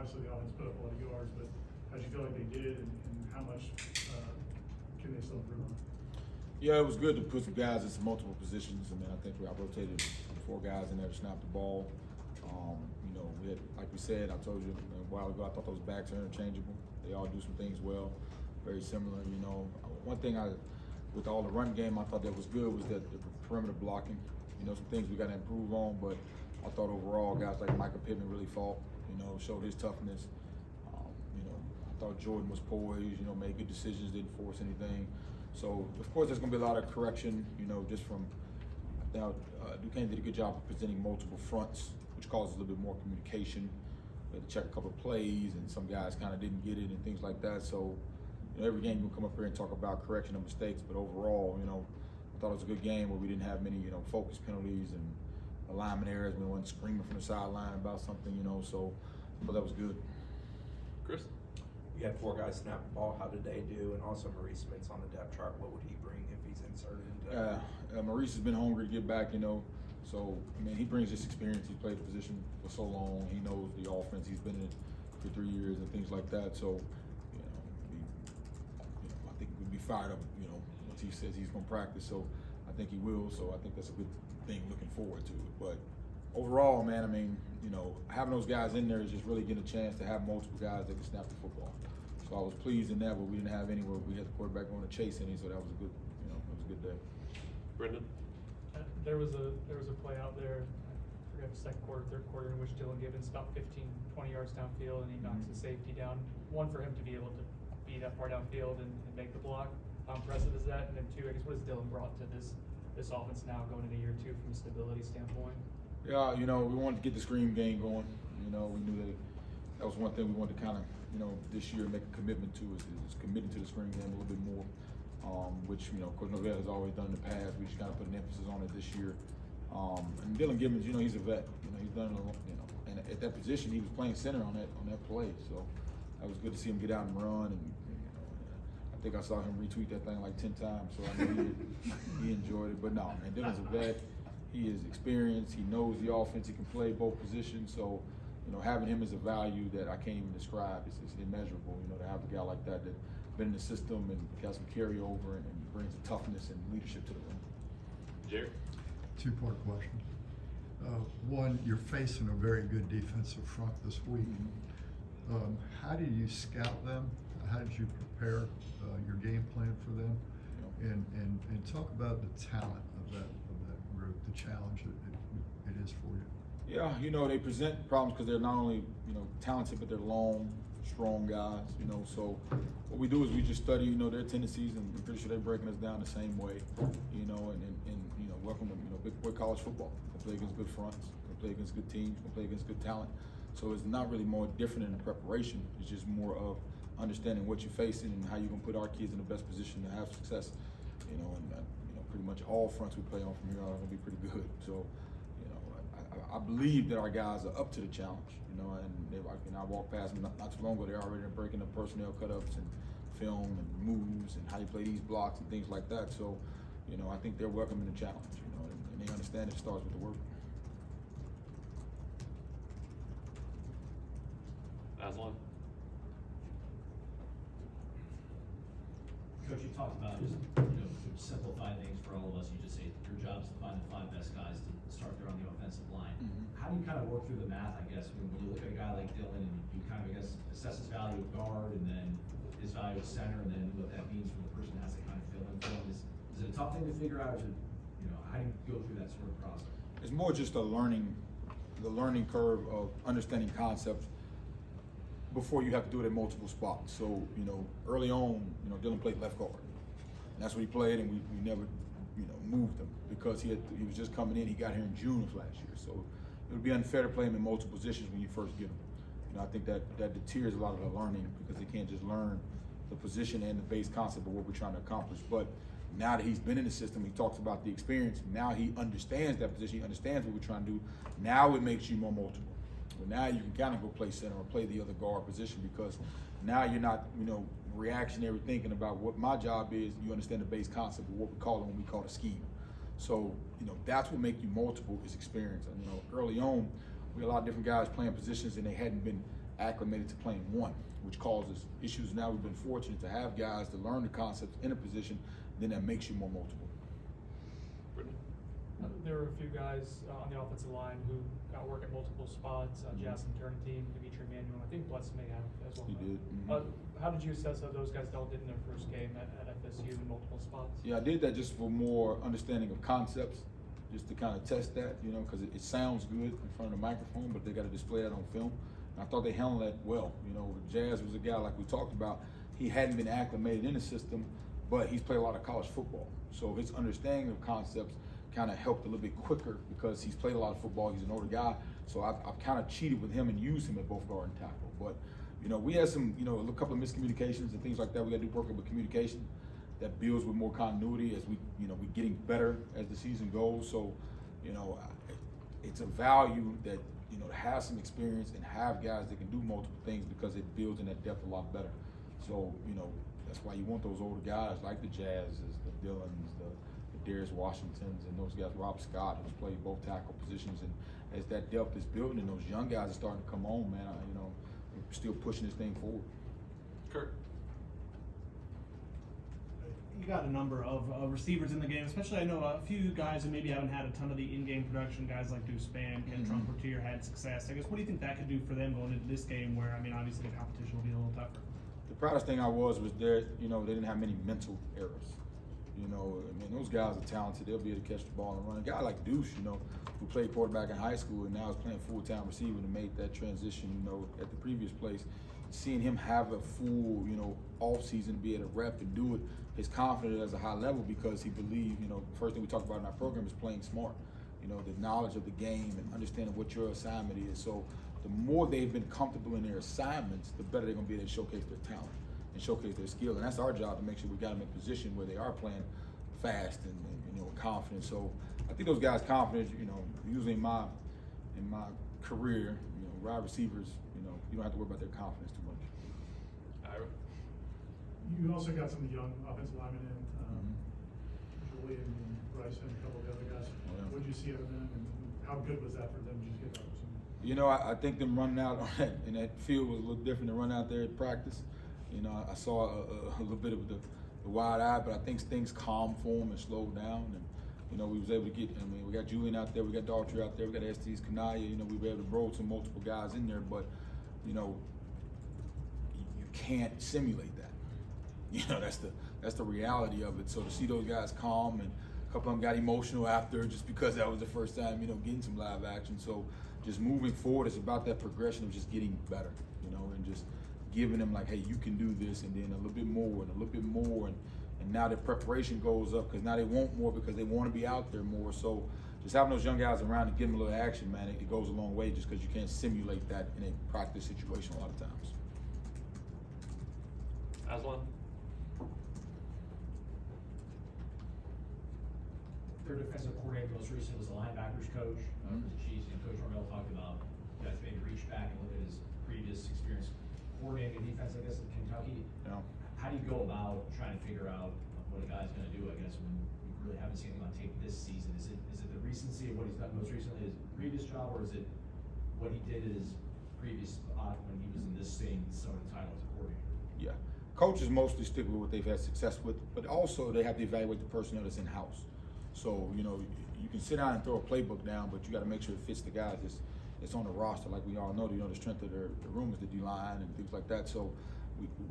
obviously the offense put up a lot of yards, but how did you feel like they did, and how much can they still improve on? Yeah, it was good to put some guys in some multiple positions. I mean, I think I rotated 4 guys in there to snap the ball. You know, we had, like we said, I told you a while ago, I thought those backs are interchangeable. They all do some things well, very similar. You know, one thing with all the run game, I thought that was good was that the perimeter blocking. You know, some things we got to improve on, but I thought overall guys like Michael Pittman really fought. You know, showed his toughness. You know, I thought Jordan was poised. You know, made good decisions, didn't force anything. So of course, there's going to be a lot of correction. You know, just from now, Duquesne did a good job of presenting multiple fronts, which causes a little bit more communication. We had to check a couple of plays, and some guys kind of didn't get it and things like that. So, you know, every game we'll come up here and talk about correction of mistakes, but overall, you know, I thought it was a good game where we didn't have many, you know, focus penalties and alignment errors. We weren't screaming from the sideline about something, you know, so I thought that was good. Chris? You had 4 guys snap the ball. How did they do? And also Maurice Smith's on the depth chart. What would he bring if he's inserted into? Maurice has been hungry to get back, you know. So, I mean, he brings this experience. He's played the position for so long. He knows the offense. He's been in it for 3 years and things like that. So, I think we'd be fired up, you know, once he says he's going to practice. So, I think he will. So, I think that's a good thing looking forward to it. But overall, man, I mean, you know, having those guys in there is just really getting a chance to have multiple guys that can snap the football. So, I was pleased in that, but we didn't have anywhere we had the quarterback going to chase any. So, that was a good, you know, it was a good day. Brendan? There was a play out there, I forget the second quarter, third quarter, in which Dylan Gibbons about 15, 20 yards downfield, and he knocks the safety down. One, for him to be able to be that far downfield and make the block. How impressive is that? And then 2, I guess, what has Dylan brought to this offense now going into year 2 from a stability standpoint? Yeah, you know, we wanted to get the screen game going. You know, we knew that was one thing we wanted to kind of, you know, this year make a commitment to is committing to the screen game a little bit more. Which, you know, Coach Novell has always done in the past. We just kind of put an emphasis on it this year. And Dylan Gibbons, you know, he's a vet. You know, he's done it, you know, and at that position, he was playing center on that play. So that was good to see him get out and run. And you know, I think I saw him retweet that thing like 10 times. So I know he enjoyed it. But no, man, Dylan's a vet. He is experienced. He knows the offense. He can play both positions. So, you know, having him is a value that I can't even describe. It's immeasurable. You know, to have a guy like that been in the system and got some carryover and brings a toughness and leadership to the room. Jerry? 2-part question. One, you're facing a very good defensive front this week. How did you scout them? How did you prepare your game plan for them? And talk about the talent of that group, the challenge it is for you. Yeah, you know, they present problems because they're not only, you know, talented, but they're long, strong guys, you know. So what we do is we just study, you know, their tendencies, and I'm pretty sure they're breaking us down the same way, you know, and you know, welcome them, you know, big boy college football. Can play against good fronts, can play against good teams, can play against good talent. So it's not really more different in the preparation. It's just more of understanding what you're facing and how you're gonna put our kids in the best position to have success, you know, and you know, pretty much all fronts we play on from here on are gonna be pretty good. So, you know, I believe that our guys are up to the challenge, you know, and I walked past them not too long ago. They're already breaking up personnel cut-ups and film and moves and how you play these blocks and things like that. So, you know, I think they're welcoming the challenge, you know, and they understand it starts with the work. Aslan? Coach, you talked about just, you know, simplify things for all of us. You just say your job is to find the 5 best guys to start there on the offensive line. How do you kind of work through the math, I guess, when you look at a guy like Dylan and you kind of, I guess, assess his value of guard and then his value of center and then what that means for the person that has to kind of fill in for him? Is it a tough thing to figure out? Is it, you know, how do you go through that sort of process? It's more just the learning curve of understanding concepts before you have to do it at multiple spots. So, you know, early on, you know, Dylan played left guard. And that's what he played, and we never, you know, moved him because he was just coming in. He got here in June of last year. So it would be unfair to play him in multiple positions when you first get him. You know, I think that deters a lot of the learning because they can't just learn the position and the base concept of what we're trying to accomplish. But now that he's been in the system, he talks about the experience. Now he understands that position. He understands what we're trying to do. Now it makes you more multiple. Well, now you can kind of go play center or play the other guard position because now you're not, you know, reactionary thinking about what my job is. You understand the base concept of what we call it when we call it a scheme. So, you know, that's what makes you multiple is experience. And, you know, early on, we had a lot of different guys playing positions and they hadn't been acclimated to playing one, which causes issues. Now we've been fortunate to have guys to learn the concepts in a position, then that makes you more multiple. Brendan? There were a few guys on the offensive line who got work at multiple spots. Jason Turnitin, Dimitri Manuel, I think Bless may have as well. He did. How did you assess how those guys dealt in their first game at FSU in multiple spots? Yeah, I did that just for more understanding of concepts, just to kind of test that, you know, because it sounds good in front of the microphone, but they got to display that on film. And I thought they handled that well. You know, Jazz was a guy, like we talked about, he hadn't been acclimated in the system, but he's played a lot of college football. So his understanding of concepts kind of helped a little bit quicker because he's played a lot of football. He's an older guy. So I've kind of cheated with him and used him at both guard and tackle. But, you know, we had some, you know, a couple of miscommunications and things like that. We got to do work with communication that builds with more continuity as we, you know, we're getting better as the season goes. So, you know, it's a value that, you know, to have some experience and have guys that can do multiple things because it builds in that depth a lot better. So, you know, that's why you want those older guys like the Jazzes, the Dylans, the Darius Washingtons, and those guys, Rob Scott, who's played both tackle positions. And as that depth is building and those young guys are starting to come on, man, you know, we're still pushing this thing forward. Kurt? You got a number of receivers in the game, especially I know a few guys who maybe haven't had a ton of the in-game production, guys like Deuce Spann, Ken Trumportier had success. I guess, what do you think that could do for them going into this game where, I mean, obviously the competition will be a little tougher? The proudest thing I was there, you know, they didn't have many mental errors. You know, I mean, those guys are talented. They'll be able to catch the ball and run. A guy like Deuce, you know, who played quarterback in high school and now is playing full-time receiver and made that transition, you know, at the previous place. Seeing him have a full, you know, off season to be able to rep and do it, his confidence at a high level because he believed, you know, the first thing we talked about in our program is playing smart. You know, the knowledge of the game and understanding what your assignment is. So the more they've been comfortable in their assignments, the better they're going to be able to showcase their talent and showcase their skill. And that's our job, to make sure we got them in a position where they are playing fast and you know, with confidence. So I think those guys' confidence, you know, usually in my career, you know, wide receivers, you know, you don't have to worry about their confidence too much. Ira? You also got some young offensive linemen in, Julian and Bryson and a couple of the other guys. Oh, yeah. What did you see out of them, and how good was that for them to just get that opportunity? You know, I think them running out on that in that field was a little different than running out there at practice. You know, I saw a little bit of the wide eye, but I think things calmed for them and slowed down. And you know, we was able to get. I mean, we got Julian out there, we got Daughtry out there, we got Estes Kanaya. You know, we were able to roll some multiple guys in there, but you know, you can't simulate that. You know, that's the reality of it. So to see those guys calm, and a couple of them got emotional after, just because that was the first time, you know, getting some live action. So just moving forward, it's about that progression of just getting better, you know, and just giving them like, hey, you can do this, and then a little bit more and a little bit more, and now their preparation goes up because now they want more because they want to be out there more. So just having those young guys around and giving them a little action, man, it goes a long way, just because you can't simulate that in a practice situation a lot of times. Aslan? Their defensive coordinator most recently was the linebackers coach for the Chiefs, and Coach Hormel talked about you guys maybe reach back and look at his previous experience coordinating defense, I guess, in Kentucky. Yeah. How do you go about trying to figure out what a guy's going to do, I guess, when you really haven't seen anything on tape this season? Is it the recency of what he's done most recently, his previous job, or is it what he did at his previous spot when he was in this same sort of title as a coordinator? Yeah. Coaches mostly stick with what they've had success with, but also they have to evaluate the personnel that's in-house. So, you know, you can sit down and throw a playbook down, but you got to make sure it fits the guys that's on the roster. Like we all know, you know, the strength of the room is the D-line and things like that. So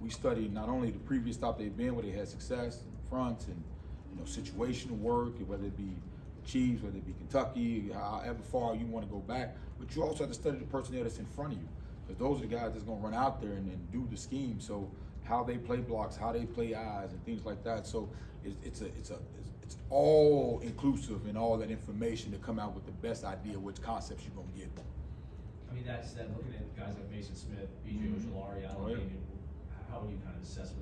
we studied not only the previous stop they've been where they had success in front and, you know, situational work, whether it be the Chiefs, whether it be Kentucky, however far you want to go back, but you also have to study the personnel that's in front of you, because those are the guys that's going to run out there and do the scheme. So how they play blocks, how they play eyes, and things like that. So it's all inclusive in all that information to come out with the best idea which concepts you're gonna get. I mean, that said, looking at guys like Mason Smith, BJ Ojolari, Oh, yeah. how would you kind of assess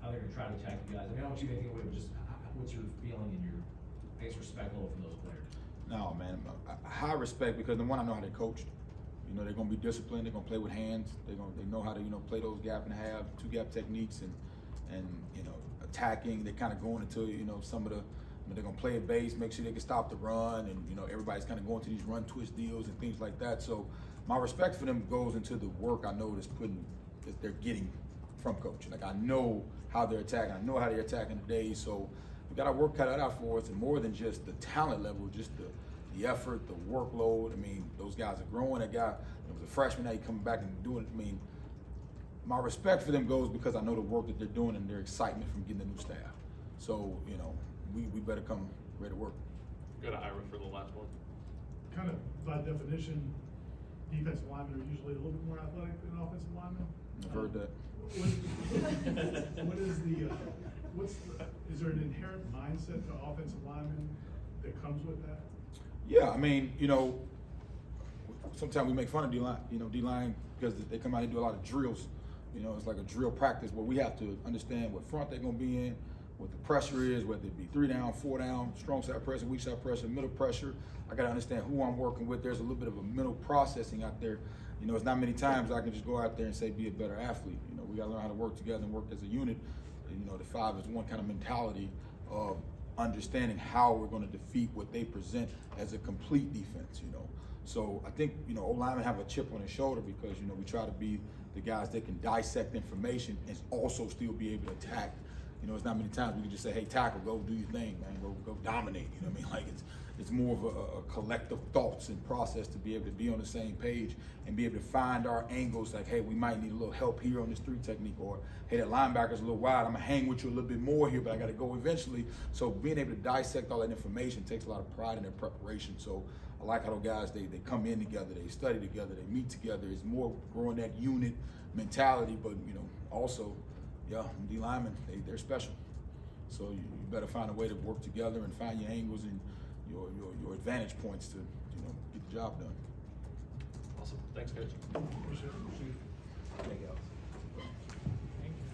how they're going to try to attack you guys? I mean, how much you make away with just what's your feeling and your, I guess, respect level for those players? No, man, high respect, because the one, I know how they coach. You know, they're gonna be disciplined. They're gonna play with hands. They know how to, you know, play those gap and a half, two gap techniques, and you know, attacking. They're kind of going into, you know, some of the, you know, they're gonna play a base, make sure they can stop the run, and you know, everybody's kind of going to these run twist deals and things like that. So my respect for them goes into the work I know that they're getting from coaching. Like I know how they're attacking. I know how they're attacking today. So we got our work cut out for us, and more than just the talent level, just the effort, the workload. I mean, those guys are growing. That guy was a freshman, now he's coming back and doing it. I mean, my respect for them goes because I know the work that they're doing and their excitement from getting the new staff. So, you know, we better come ready to work. Go to Ira for the last one. Kind of by definition, defensive linemen are usually a little bit more athletic than offensive linemen. I've heard that. Is there an inherent mindset to offensive linemen that comes with that? Yeah, I mean, you know, sometimes we make fun of D-line, D-line because they come out and do a lot of drills. You know, it's like a drill practice where we have to understand what front they're going to be in, what the pressure is, whether it be 3 down, 4 down, strong side pressure, weak side pressure, middle pressure. I got to understand who I'm working with. There's a little bit of a mental processing out there. You know, it's not many times I can just go out there and say, be a better athlete. You know, we got to learn how to work together and work as a unit. You know, the 5 is one kind of mentality of understanding how we're going to defeat what they present as a complete defense, you know. So I think, you know, O-linemen have a chip on their shoulder because, you know, we try to be the guys that can dissect information and also still be able to attack. You know, it's not many times we can just say, hey, tackle, go do your thing, man, go dominate. You know what I mean? Like it's more of a collective thoughts and process to be able to be on the same page and be able to find our angles. Like, hey, we might need a little help here on this 3 technique, or hey, that linebacker's a little wide. I'm gonna hang with you a little bit more here, but I got to go eventually. So being able to dissect all that information takes a lot of pride in their preparation. So I like how those guys they come in together, they study together, they meet together. It's more growing that unit mentality, but you know, also, yeah, D linemen they're special. So you better find a way to work together and find your angles and your advantage points to, you know, get the job done. Awesome. Thanks, Coach. Appreciate it.